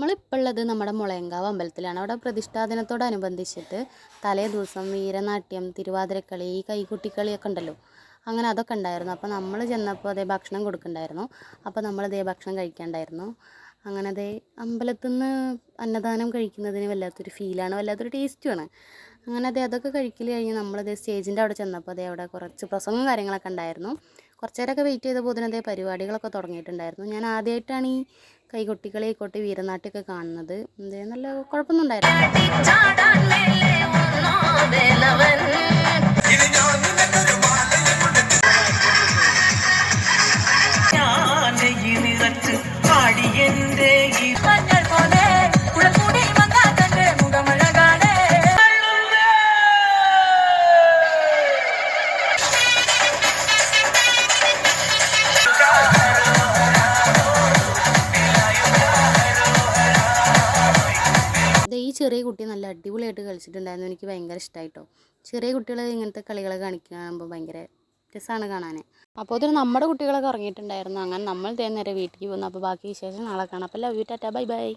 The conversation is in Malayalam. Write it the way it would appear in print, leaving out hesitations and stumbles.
നമ്മളിപ്പോൾ ഉള്ളത് നമ്മുടെ മുളയങ്കാവ് അമ്പലത്തിലാണ്. അവിടെ പ്രതിഷ്ഠാദിനത്തോടനുബന്ധിച്ചിട്ട് തലേ ദിവസം വീരനാട്യം, തിരുവാതിരക്കളി, ഈ കൈകൊട്ടിക്കളിയൊക്കെ ഉണ്ടല്ലോ, അങ്ങനെ അതൊക്കെ ഉണ്ടായിരുന്നു. അപ്പോൾ നമ്മൾ ചെന്നപ്പോൾ അതേ ഭക്ഷണം കൊടുക്കുന്നുണ്ടായിരുന്നു. അപ്പോൾ നമ്മളിതേ ഭക്ഷണം കഴിക്കാണ്ടായിരുന്നു. അങ്ങനെ അതേ അമ്പലത്തിൽ നിന്ന് അന്നദാനം കഴിക്കുന്നതിന് വല്ലാത്തൊരു ഫീലാണ്, വല്ലാത്തൊരു ടേസ്റ്റുമാണ്. അങ്ങനെ അതൊക്കെ കഴിക്കൽ കഴിഞ്ഞ് നമ്മളതേ സ്റ്റേജിൻ്റെ അവിടെ ചെന്നപ്പോൾ അവിടെ കുറച്ച് പ്രസംഗവും കാര്യങ്ങളൊക്കെ ഉണ്ടായിരുന്നു. കുറച്ച് നേരമൊക്കെ വെയിറ്റ് ചെയ്തപ്പോൾ ഇതിനതേ പരിപാടികളൊക്കെ തുടങ്ങിയിട്ടുണ്ടായിരുന്നു. ഞാൻ ആദ്യമായിട്ടാണ് ഈ കൈകൊട്ടിക്കളി ആയിക്കോട്ടെ വീരനാട്യമൊക്കെ കാണുന്നത്. നല്ല കുഴപ്പമൊന്നും ഉണ്ടായിരുന്നില്ല. ഈ ചെറിയ കുട്ടി നല്ല അടിപൊളിയായിട്ട് കളിച്ചിട്ടുണ്ടായിരുന്നു. എനിക്ക് ഭയങ്കര ഇഷ്ടമായിട്ടോ. ചെറിയ കുട്ടികൾ ഇങ്ങനത്തെ കളികൾ കാണിക്കുമ്പോൾ ഭയങ്കര രസമാണ് കാണാൻ. അപ്പോൾ അതിന് നമ്മുടെ കുട്ടികളൊക്കെ ഉറങ്ങിയിട്ടുണ്ടായിരുന്നു. അങ്ങനെ നമ്മൾ നേരെ വീട്ടിലേക്ക് പോകുന്നു. അപ്പോൾ ബാക്കി വിശേഷം നാളെ കാണാം. അപ്പോൾ love you, Tata, bye bye.